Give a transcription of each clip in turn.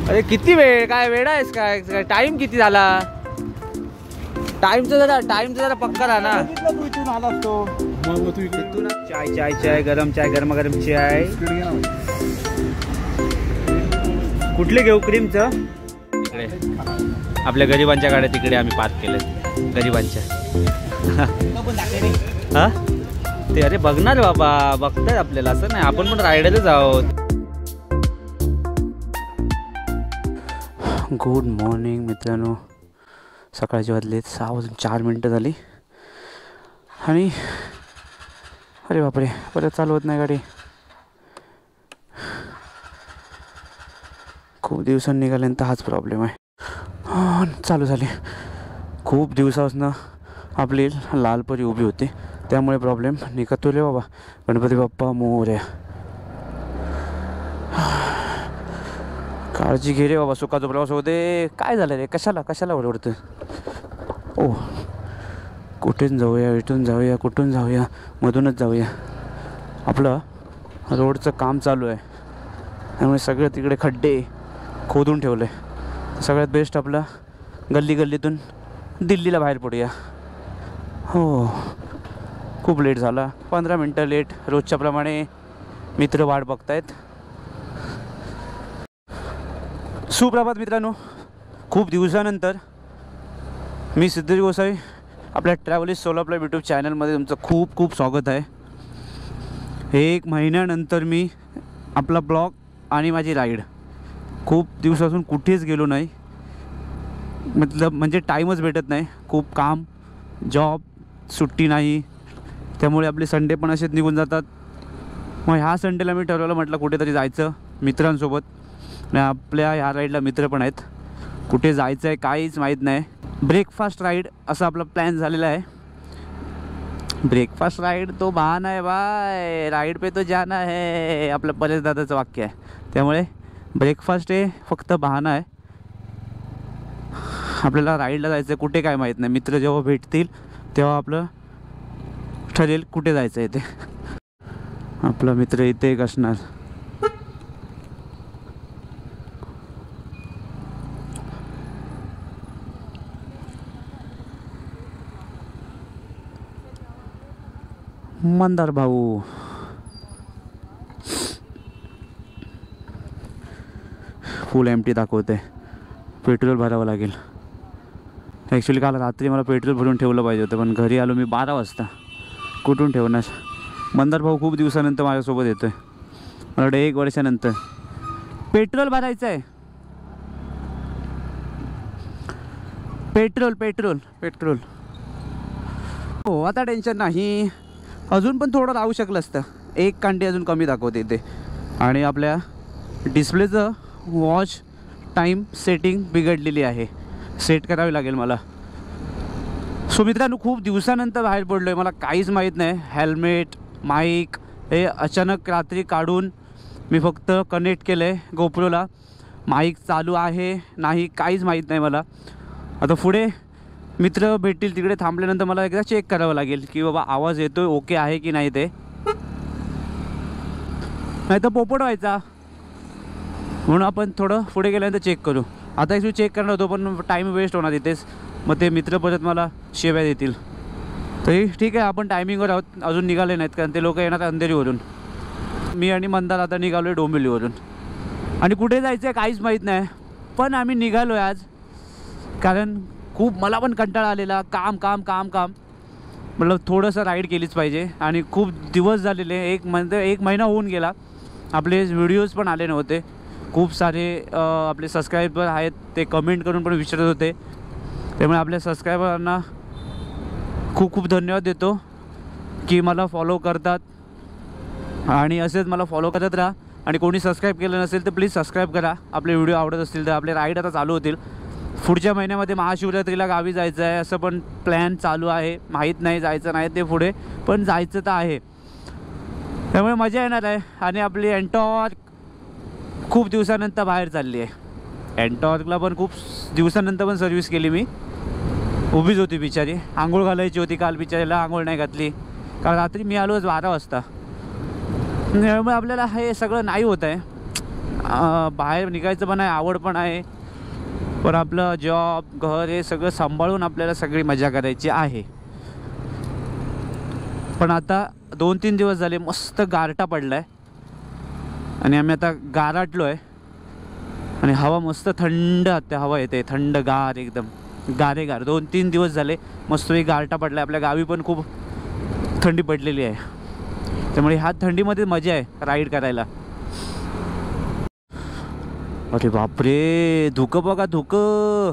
अरे किती वेळ, काय वेळ आहेस काय? टाइम किती झाला? टाइमचं जरा पक्का राहा ना. तू इथून आला असतो मग तू इथून चाय गरम चाय, गरम चाय. कुठले घेऊ? क्रीमचं. इकडे आपल्या गरिबांच्या गाड्या तिकडे आम्ही पार्क केल्या, गरिबांच्या. हा ते अरे बघणार बाबा, बघताय आपल्याला, असं नाही आपण पण रायडरच आहोत. गुड मॉर्निंग मित्रांनो. सकाळचे वाजलेत 6:04 झाली आणि अरे बापरे, परत चालू होत नाही गाडी. खूप दिवसांनी निघाल्यानंतर हाच प्रॉब्लेम आहे. चालू झाली. खूप दिवसापासून आपली लालपरी उभी होती, त्यामुळे प्रॉब्लेम निघतो रे बाबा. गणपती बाप्पा मोरया. काळजी घे रे बाबा, सुखाचा प्रवास होते. काय झालं रे, कशाला ओरडतं? ओ कुठून जाऊया, इथून जाऊया, कुठून जाऊया, मधूनच जाऊया. आपलं रोडचं काम चालू आहे, त्यामुळे सगळं तिकडे खड्डे खोदून ठेवले. सगळ्यात बेस्ट आपलं गल्लीतून दिल्लीला बाहेर पडूया. हो, खूप लेट झाला, 15 मिनटं लेट. रोजच्याप्रमाणे मित्र वाट बघतायत. सुप्रभात मित्रांनो. खूप दिवसानंतर मी सिद्धेश गोसावी आपल्या ट्रॅव्हलिस्ट सोलापूर यूट्यूब चॅनलमध्ये तुमचं खूप खूप स्वागत आहे. 1 महिन्यानंतर मी आपला ब्लॉग आणि माझी राईड, खूप दिवसापासून कुठेच गेलो नाही. म्हणजे टाईमच भेटत नाही. खूप काम, जॉब, सुट्टी नाही, त्यामुळे आपले संडे पण असेच निघून जातात. मग ह्या संडेला मी ठरवलं, म्हटलं कुठेतरी जायचं मित्रांसोबत. आणि आपल्या ह्या राईडला मित्र पण आहेत. कुठे जायचं आहे काहीच माहीत नाही. ब्रेकफास्ट राईड असा आपला प्लॅन झालेला आहे. ब्रेकफास्ट राईड तो बहाना आहे बाय, राईड पे तो जाना है, आपलं परेश दादाचं वाक्य आहे. त्यामुळे ब्रेकफास्ट हे फक्त बहाना आहे. आपल्याला राईडला जायचं आहे, कुठे काय माहीत नाही. मित्र जेव्हा भेटतील तेव्हा आपलं ठरेल कुठे जायचं आहे ते. आपला मित्र इथे एक असणार. मंदार भाऊ. फुल एम्प्टी दाखवते. पेट्रोल भरावं लागेल. ॲक्च्युली काल रात्री मला पेट्रोल भरून ठेवलं पाहिजे होतं, पण घरी आलो मी 12 वाजता. कुठून ठेवणार? मंदार भाऊ खूप दिवसानंतर माझ्यासोबत येतो आहे. मला वाटतं 1 वर्षानंतर. पेट्रोल भरायचं आहे. पेट्रोल. हो, आता टेन्शन नाही. अजून पण थोडं राहू शकलं असतं. 1 कांडी अजून कमी दाखवते इथे. आणि आपल्या डिस्प्लेचं वॉच टाईम सेटिंग बिघडलेली आहे, सेट करावी लागेल मला. सो मित्रांनो, खूप दिवसानंतर बाहेर पडलो आहे. मला काहीच माहीत नाही. हेल्मेट, माईक हे अचानक रात्री काढून मी फक्त कनेक्ट केलं आहे गोप्रोला. माईक चालू आहे नाही काहीच माहीत नाही मला. आता पुढे मित्र भेटतील, तिकडे थांबल्यानंतर मला एकदा चेक करावं लागेल की बाबा आवाज येतोय, ओके आहे की नाही ते. नाही तर पोपट व्हायचा. म्हणून आपण थोडं पुढे गेल्यानंतर चेक करू. आता ॲक्च्युली चेक करणार होतो, पण टाईम वेस्ट होणार तिथेच. मग ते मित्र परत मला शिव्या देतील. तरी ठीक आहे, आपण टायमिंगवर आहोत. अजून निघाले नाहीत, कारण ते लोक येणार अंधेरीवरून. मी आणि मंदार आता निघालो आहे डोंबिवलीवरून. आणि कुठे जायचं आहे काहीच माहीत नाही, पण आम्ही निघालो आहे आज. कारण खूप मला पण कंटाळा आलेला. काम म्हटलं थोडंसं राईड केलीच पाहिजे. आणि खूप दिवस झालेले, 1 महिना होऊन गेला. आपले व्हिडिओज पण आले नव्हते. खूप सारे आपले सबस्क्रायबर आहेत, ते कमेंट करून पण विचारत होते. त्यामुळे आपल्या सबस्क्रायबरांना खूप खूप धन्यवाद देतो की मला फॉलो करतात. आणि असेच मला फॉलो करत राहा. आणि कोणी सबस्क्राईब केलं नसेल तर प्लीज सबस्क्राईब करा. आपले व्हिडिओ आवडत असतील तर. आपले राईड आता चालू होतील. पुढच्या महिन्यामध्ये महाशिवरात्रीला गावी जायचं आहे असं पण प्लॅन चालू आहे. माहीत नाही जायचं नाही ते पुढे, पण जायचं तर आहे. त्यामुळे मजा येणार आहे. आणि आपली एंटॉर्क खूप दिवसानंतर बाहेर चालली आहे. एंटॉर्कला पण खूप दिवसानंतर पण सर्व्हिस केली मी. उभीच होती बिचारी, आंघोळ घालायची होती. काल बिचारीला आंघोळ नाही घातली, काल रात्री मी आलोच 12 वाजता. त्यामुळे आपल्याला हे सगळं नाही होत आहे. बाहेर निघायचं पण आहे, आवड पण आहे, पण आपलं जॉब घर हे सगळं सांभाळून आपल्याला सगळी मजा करायची आहे. पण आता 2-3 दिवस झाले मस्त गारठा पडला आहे आणि आम्ही आता गारटलो आहे आणि हवा मस्त थंड हवा येते, थंड गार एकदम गारेगार. 2-3 दिवस झाले मस्त गारठा पडला आहे. आपल्या गावी पण खूप थंडी पडलेली आहे, त्यामुळे ह्या थंडीमध्ये मजा आहे राईड करायला. अरे बापरे, धुकं बघा, धुकं.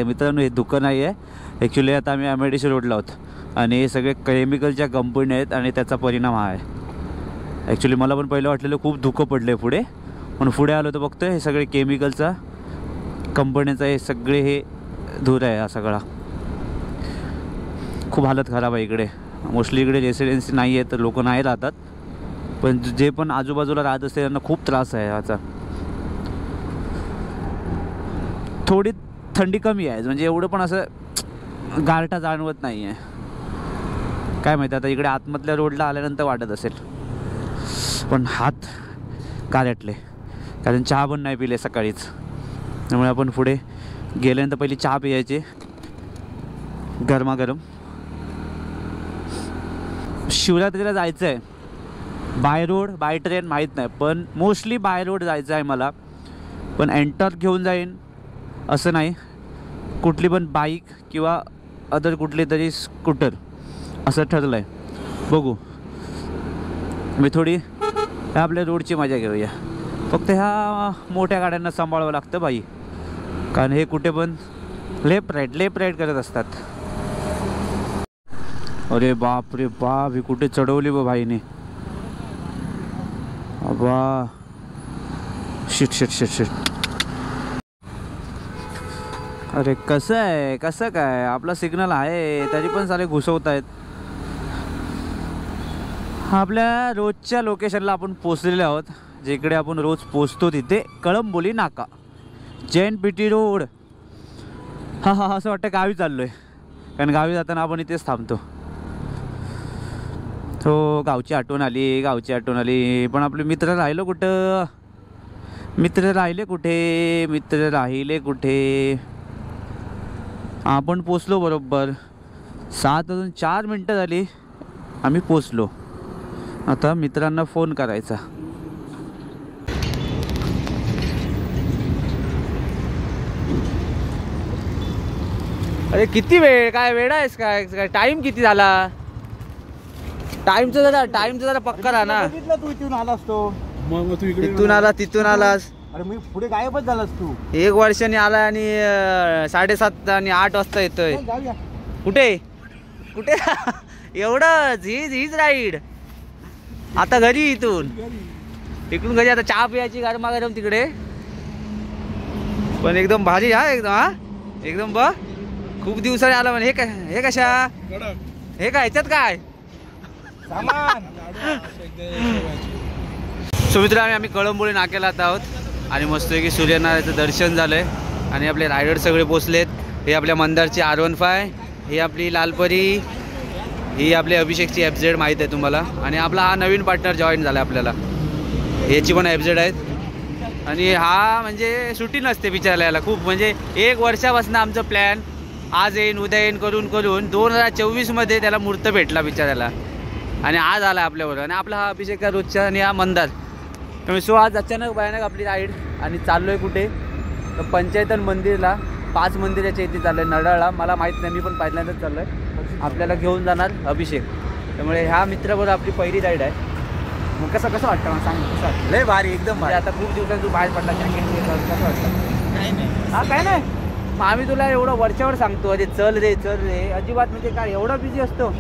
मित्रांनो, हे धुकं नाही आहे ॲक्च्युली. आता आम्ही MIDC रोडला आहोत आणि हे सगळे केमिकलच्या कंपनी आहेत आणि त्याचा परिणाम हा आहे. ॲक्च्युली मला पण पहिलं वाटलेलं खूप धुकं पडलं आहे पुढे, पण पुढे आलो तर बघतोय हे सगळे केमिकलचा कंपनीचा हे सगळे हे धूर आहे हा सगळा. खूप हालत खराब आहे इकडे. मोस्टली इकडे रेसिडेन्सी नाही आहे तर लोक नाही राहतात, पण जे पण आजूबाजूला राहत असते त्यांना खूप त्रास आहे याचा. थोडी थंडी कमी आहे, म्हणजे एवढं पण असं गारठा जाणवत नाही आहे. काय माहिती आता इकडे आतमधल्या रोडला आल्यानंतर वाटत असेल, पण हात गारटले कारण चहा पण नाही पिले सकाळीच. त्यामुळे आपण पुढे गेल्यानंतर पहिली चहा पियायची गरमागरम. शिवरात्रीला जायचं आहे, बाय रोड बाय ट्रेन माहीत नाही, पण मोस्टली बाय रोड जायचं आहे मला. पण एंटर घेऊन जाईन असं नाही, कुठली पण बाईक किंवा अदर कुठली तरी स्कूटर असं ठरलं आहे. बघू, मी थोडी ह्या आपल्या रोडची मजा घेऊया. फक्त ह्या मोठ्या गाड्यांना सांभाळावं लागतं बाई, कारण हे कुठे पण लेफ्ट राईट करत असतात. अरे बाप रे बाप, ही कुठे चढवली बा भाईने. अबा शिट. अरे कसं काय आपला सिग्नल आहे तरी पण सारे घुसवत आहेत. आपल्या रोजच्या लोकेशनला आपण पोचलेले आहोत, जिकडे आपण रोज पोचतो तिथे कळंबोली नाका, JNPT रोड. हा असं वाटतं गावी चाललो आहे, कारण गावी जाताना आपण इथेच थांबतो. हो, गावची आठवण आली. पण आपले मित्र राहिले कुठे. आपण पोचलो बरोबर 7:04 झाली, आम्ही पोचलो. आता मित्रांना फोन करायचा. अरे किती वेळ, काय वेळ आहेस काय टाइम किती झाला? टाइमचं जरा पक्का राहा ना. तू इथून आलास तो, मग तू इकडे तिथून आलास. अरे मी पुढे गायबच झालास तू. 1 वर्षाने आला आणि 7:30 आणि 8 वाजता येतोय. जाऊया. कुठे एवढंच हीच राईड. आता घरी इकडून घरी. आता चहा पियाची गरमागरम तिकडे, पण एकदम भारी. एकदम बघ, खूप दिवसाने आला. म्हणे हे कशा हे काय ह्याच्यात काय सामान. सुमित्राने आम्ही कळंबोली नाक्याला आता आहोत आणि मस्तपैकी सूर्यनारायणचं दर्शन झालंय आणि आपले रायडर सगळे पोचलेत. हे आपल्या मंदारची R15, ही आपली लालपरी, ही आपली अभिषेकची FZ माहीत आहे तुम्हाला. आणि आपला हा नवीन पार्टनर जॉईन झाला आपल्याला, याची पण FZ आहेत. आणि हा म्हणजे सुट्टी नसते बिचारायला याला खूप. म्हणजे 1 वर्षापासून आमचं प्लॅन, आज येईन उद्या येईन करून 2024 त्याला मुहूर्त भेटला बिचारायला आणि आज आला आपल्याबरोबर. आणि आपला हा अभिषेक रोजचा आणि हा मंदार. त्यामुळे आज अचानक भयानक आपली राईड आणि चाललो आहे कुठे तर पंचायतन मंदिरला. 5 मंदिराच्या इथे चाललं आहे नडाळला. मला माहीत नाही, मी पण पहिल्यांदाच चाललो आहे. आपल्याला घेऊन जाणार अभिषेक. त्यामुळे ह्या मित्राबरोबर आपली पहिली राईड आहे. मग कसं वाटतं मला सांग. कसं लय भारी, एकदम भारी. आता खूप दिवसांनी तू बाहेर पडला, जॅकेट कसं वाटतं? काही नाही. हा काय नाही, मग आम्ही तुला एवढं वरच्यावर सांगतो अरे चल रे अजिबात. म्हणजे काय एवढा बिझी असतो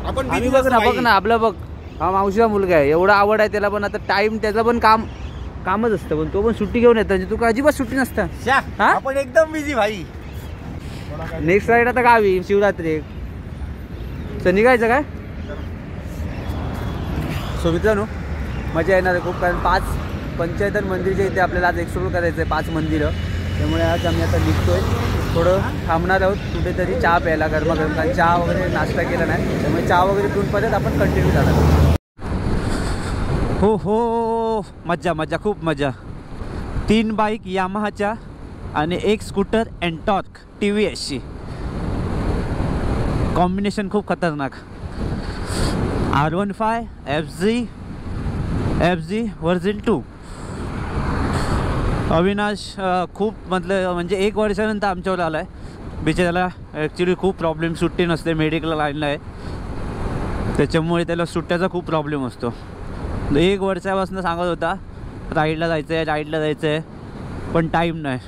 आपण आम्ही. बघ ना आपलं बघ, हा मावशीचा मुलगा आहे, एवढा आवड आहे त्याला, पण आता टाइम त्याचं पण कामच असतं. पण तो पण सुट्टी घेऊन येतो, म्हणजे तू अजिबात सुट्टी नसतं. हा, आपण एकदम बिझी भाई. नेक्स्ट राईड आता गावी शिवरात्री तर निघायचं काय. सो मित्रांनो, मजा येणार आहे खूप, कारण 5 पंचायतन मंदिरच्या इथे आपल्याला आज एक्सप्लोर करायचं आहे, 5 मंदिरं. त्यामुळे आज आम्ही आता निघतोय, थोडं थांबणार आहोत कुठेतरी चहा प्यायला गरमागरम, कारण चहा वगैरे नाश्ता केला नाही. त्यामुळे चहा वगैरे पिऊन परत आपण कंटिन्यू झाला. हो मजा मजा खूप मजा. 3 बाईक यामाहाच्या आणि 1 स्कूटर एंटॉर्क TVSची. कॉम्बिनेशन खूप खतरनाक. R15 FZ version 2. अविनाश खूप म्हणजे 1 वर्षानंतर आमच्यावर आला आहे. बिचाराला ॲक्च्युली खूप प्रॉब्लेम, सुट्टी नसते, मेडिकल लाईनला आहे, त्याच्यामुळे त्याला सुट्ट्याचा खूप प्रॉब्लेम असतो. 1 वर्षापासून सांगत होता राईडला जायचं आहे, पण टाईम नाही.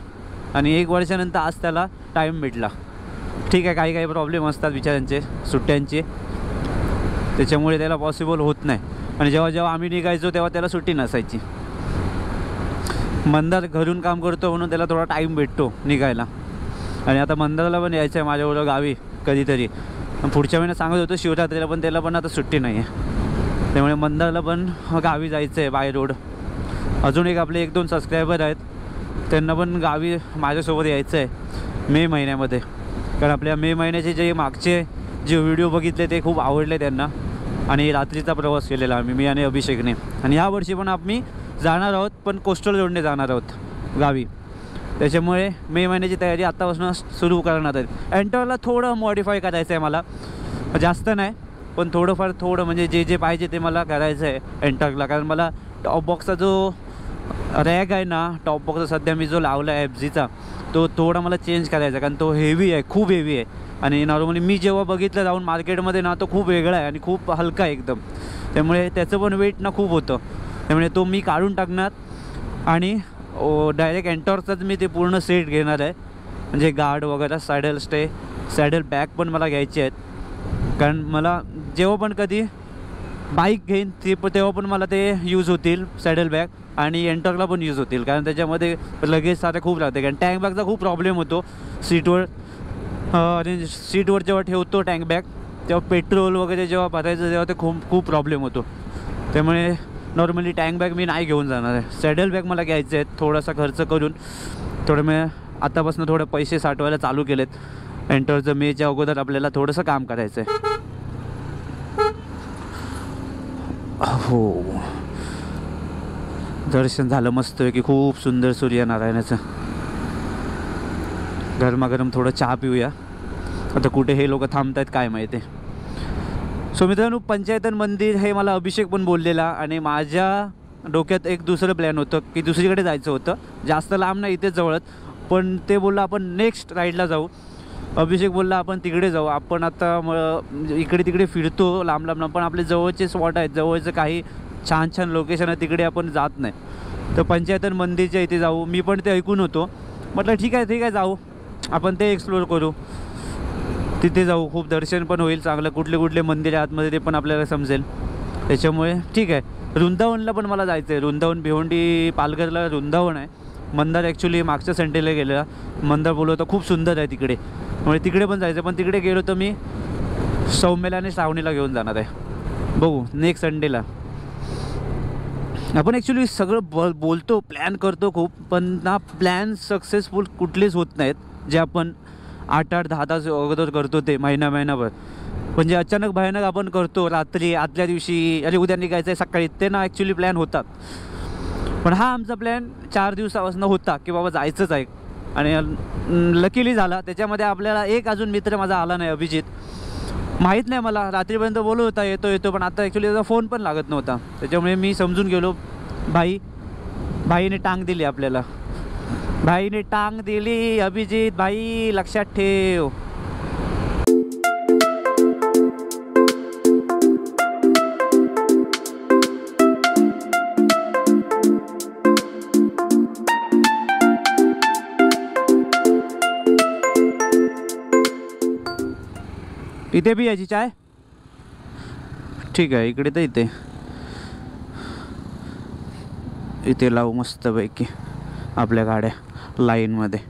आणि 1 वर्षानंतर आज त्याला टाईम भेटला. ठीक आहे, काही प्रॉब्लेम असतात बिचाऱ्यांचे सुट्ट्यांचे, त्याच्यामुळे त्याला पॉसिबल होत नाही. आणि जेव्हा आम्ही निघायचो तेव्हा त्याला सुट्टी नसायची. मंदार घरून काम करतो म्हणून त्याला थोडा टाईम भेटतो निघायला. आणि आता मंदारला पण यायचं आहे माझ्याबरोबर गावी कधीतरी. पुढच्या महिन्यात सांगत होतो शिवरात्रीला, पण त्याला पण आता सुट्टी नाही आहे, त्यामुळे मंदारला पण गावी जायचं आहे बाय रोड. अजून एक आपले 1-2 सबस्क्रायबर आहेत, त्यांना पण गावी माझ्यासोबत यायचं आहे मे महिन्यामध्ये. कारण आपल्या मे महिन्याचे जे मागचे व्हिडिओ बघितले ते खूप आवडले त्यांना. आणि रात्रीचा प्रवास केलेला मी आणि अभिषेकने. आणि यावर्षी पण आम्ही जाणार आहोत, पण कोस्टल रोडने जाणार आहोत गावी. त्याच्यामुळे मे महिन्याची तयारी आत्तापासून सुरू करणार आहेत. एंटरला थोडं मॉडिफाय करायचं आहे मला, जास्त नाही पण थोडं म्हणजे जे पाहिजे ते मला करायचं आहे एंटरला. कारण मला टॉप बॉक्सचा जो रॅग आहे ना, टॉप बॉक्सचा सध्या मी जो लावला आहे FZचा, तो थोडा मला चेंज करायचा. कारण तो हेवी आहे, खूप हेवी आहे. आणि नॉर्मली मी जेव्हा बघितलं जाऊन मार्केटमध्ये ना, तो खूप वेगळा आहे आणि खूप हलका आहे एकदम. त्यामुळे त्याचं पण वेट ना खूप होतं, त्यामुळे तो मी काढून टाकणार आणि डायरेक्ट एंटॉर्कचाच मी ते पूर्ण सेट घेणार आहे. म्हणजे गार्ड वगैरे, सॅडल बॅग पण मला घ्यायचे आहेत. कारण मला जेव्हा पण कधी बाईक घेईन तेव्हा पण मला ते यूज होतील सॅडल बॅग, आणि एंटॉर्कला पण यूज होतील. कारण त्याच्यामध्ये लगेज सारे खूप राहते. कारण टँक बॅगचा खूप प्रॉब्लेम होतो सीटवर. आणि सीटवर जेव्हा ठेवतो टँक बॅग तेव्हा पेट्रोल वगैरे जेव्हा भरायचं तेव्हा ते खूप प्रॉब्लेम होतो. त्यामुळे नॉर्मली टँक बॅग मी नाही घेऊन जाणार आहे. सॅडल बॅग मला घ्यायचे आहेत. थोडासा खर्च करून मी आतापासून थोडे पैसे साठवायला चालू केलेत. एंटरचं मेच्या अगोदर आपल्याला थोडंसं काम करायचं आहे. हो, दर्शन झालं मस्त की, खूप सुंदर सूर्यनारायणाचं. गरमागरम थोडं चहा पिऊया. आता कुठे हे लोक थांबत आहेत काय माहिती. सो मित्रांनो, पंचायतन मंदिर हे मला अभिषेक पण बोललेला. आणि माझ्या डोक्यात एक दुसरं प्लॅन होतं की दुसरीकडे जायचं होतं, जास्त लांब नाही, इथेच जवळच. पण ते बोललं आपण नेक्स्ट राईडला जाऊ. अभिषेक बोलला आपण तिकडे जाऊ. आपण आता इकडे तिकडे फिरतो लांब, पण आपले जवळचे स्पॉट आहेत, जवळचं काही छान लोकेशन आहे, तिकडे आपण जात नाही. तर पंचायतन मंदिरच्या इथे जाऊ. मी पण ते ऐकून होतो, म्हटलं ठीक आहे जाऊ, आपण ते एक्सप्लोअर करू. तिथे जाऊ, खूप दर्शन पण होईल चांगलं. कुठले मंदिर आहे आतमध्ये ते पण आपल्याला समजेल. त्याच्यामुळे ठीक आहे. वृंदावनला पण मला जायचं आहे. वृंदावन, भिवंडी, पालघरला वृंदावन आहे. मंदार ॲक्च्युली मागच्या संडेला गेलेला. मंदार बोललो होतं खूप सुंदर आहे तिकडे, म्हणजे तिकडे पण जायचं. पण तिकडे गेलो तर मी सौम्याला आणि श्रावणीला घेऊन जाणार आहे. बघू नेक्स्ट संडेला. आपण ॲक्च्युली सगळं बोलतो, प्लॅन करतो खूप, पण ना प्लॅन सक्सेसफुल कुठलेच होत नाहीत. जे आपण 8-8, 10 तास अगोदर करतो ते महिनाभर. म्हणजे अचानक भयानक आपण करतो रात्री, आदल्या दिवशी अरे उद्या निघायचं आहे सकाळी, ते ना ॲक्च्युली प्लॅन होतात. पण हा आमचा प्लॅन 4 दिवसापासून होता की बाबा जायचंच आहे. आणि लकीली झाला. त्याच्यामध्ये आपल्याला एक अजून मित्र माझा आला नाही, अभिजित. माहीत नाही मला, रात्रीपर्यंत बोलत होता येतो, पण आता ॲक्च्युली त्याचा फोन पण लागत नव्हता. त्याच्यामुळे मी समजून गेलो, भाईने टांग दिली आपल्याला. भाईने टांग दिली, अभिजित भाई लक्षात ठेव. इथे बी याची चाय ठीक आहे. इकडे तर इथे लावू मस्तपैकी आपल्या गाड्या लाईनमध्ये.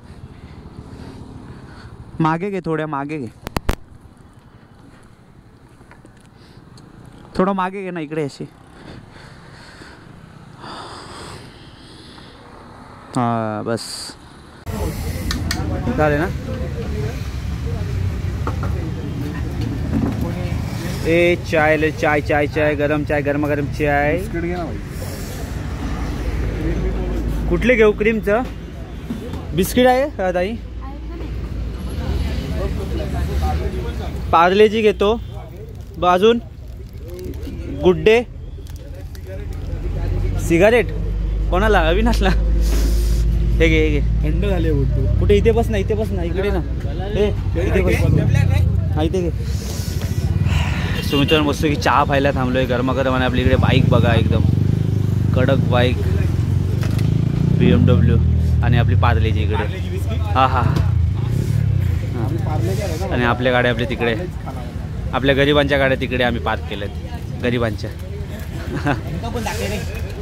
मागे घे, थोड्या मागे घे, थोडं मागे घे ना इकडे अशी. हां बस झाले ना. ए चाय ले, चाय चाय चाय, गरम चाय, गरमागरम चाय. बिस्किट घे ना भाई. कुठले घेऊ? क्रीमचं बिस्किट आहे का ताई? पार्लेजी घेतो. अजून गुड डे. सिगारेट कोणाला? अविनाशला. हे घे, हे घे. थंड झाले बोलतो. कुठे? इथे बस ना, इथे बस ना, इकडे ना. इथे बस. हा, इथे घे. सुमित्र मस्त की चहा पाहायला थांबलोय गरमागरम. आणि आपल्या इकडे बाईक बघा, एकदम कडक बाईक BMW. आणि आपली पार्लेजी इकडे. हा हा. आणि आपल्या गाड्या आपल्या तिकडे, आपल्या गरिबांच्या गाड्या तिकडे आम्ही पार्क केल्यात, गरिबांच्या.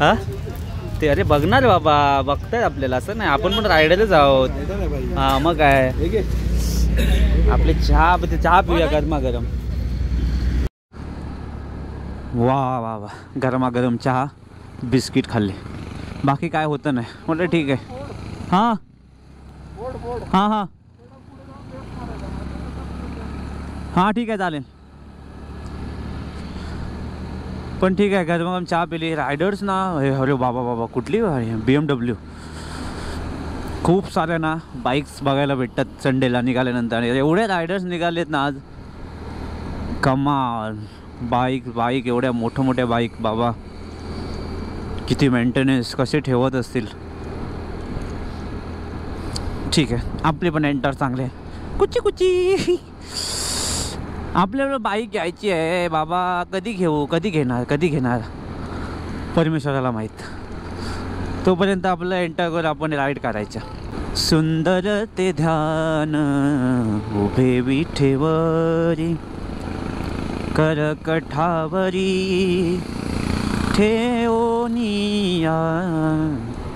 हा ते अरे बघणार बाबा, बघताय आपल्याला, असं नाही. आपण पण रायडरच आहोत. हा मग काय, आपले चहा पिऊया गरमागरम. वा वा वा, गरमागरम चहा, बिस्किट खाल्ले. बाकी काय होतं नाही. म्हटलं ठीक आहे. हां हां हां हां ठीक आहे, चालेल. पण ठीक आहे, गरमागरम चहा पिली. रायडर्स ना, अरे बाबा बाबा, कुठली BMW. खूप साऱ्या ना बाईक्स बघायला भेटतात संडेला निघाल्यानंतर. एवढे रायडर्स निघालेत ना आज, कमाल. बाईक एवढ्या मोठ्या बाईक बाबा, किती मेंटेनन्स कसे ठेवत असतील. ठीक आहे, आपले पण एंटर चांगले. कुची आपल्याला बाईक घ्यायची आहे बाबा. कधी घेणार परमेश्वराला माहीत. तोपर्यंत आपलं एंटर करून आपण राईड करायच्या. सुंदर ते ध्यान उभे विठेवरी, करकठावरी ठेवोनिया,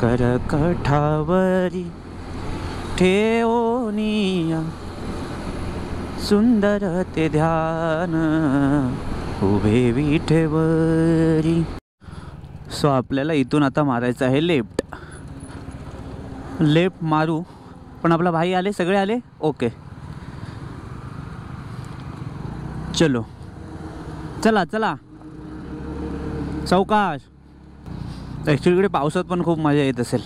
करकठावरी ठेवोनिया, सुंदर ते ध्यान उभे विठेवरी. सो आपल्याला इथून आता मारायचं आहे लेफ्ट मारू. पण आपला भाई आले, सगळे आले. ओके चलो, चला चला सावकाश. ॲक्च्युली इकडे पावसात पण खूप मजा येत असेल.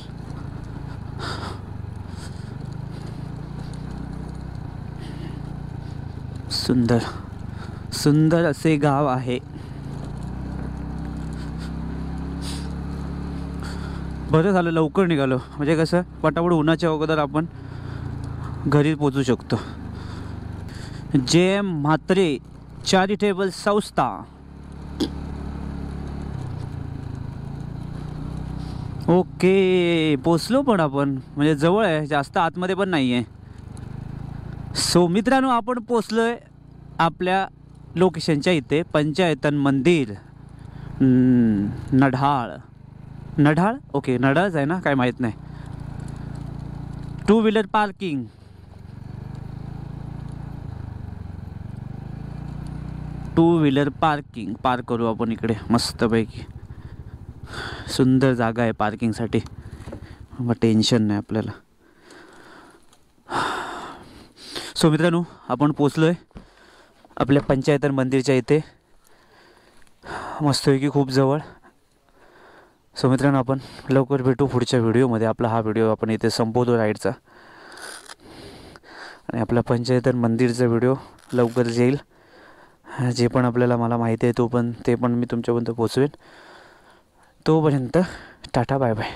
सुंदर असे गाव आहे. बरं झालं लवकर निघालो, म्हणजे कसं पटापट उन्हाच्या अगोदर आपण घरी पोचू शकतो. JM म्हात्रे चॅरिटेबल संस्था. ओके, पोचलो पण आपण, म्हणजे जवळ आहे, जास्त आतमध्ये पण नाही आहे. सो मित्रांनो, आपण पोचलोय आपल्या लोकेशनच्या इथे. पंचायतन मंदिर, नढाळ. ओके, नढाळच आहे ना, काय माहीत नाही. 2 व्हीलर पार्किंग. पार्क करू आपण इकडे मस्तपैकी. सुंदर जागा आहे पार्किंगसाठी, मग टेन्शन नाही आपल्याला. सो मित्रांनो, आपण पोचलो आहे आपल्या पंचायतन मंदिरच्या इथे, मस्तपैकी खूप जवळ. सो मित्रांनो, आपण लवकर भेटू पुढच्या व्हिडिओमध्ये. आपला हा व्हिडिओ आपण इथे संपवतो राईडचा. आणि आपल्या पंचायतन मंदिरचा व्हिडिओ लवकर येईल. जे पण मला माहिती आहे ते पण मी तुमच्यापर्यंत पोचवेन. तोपर्यंत टाटा, बाय बाय.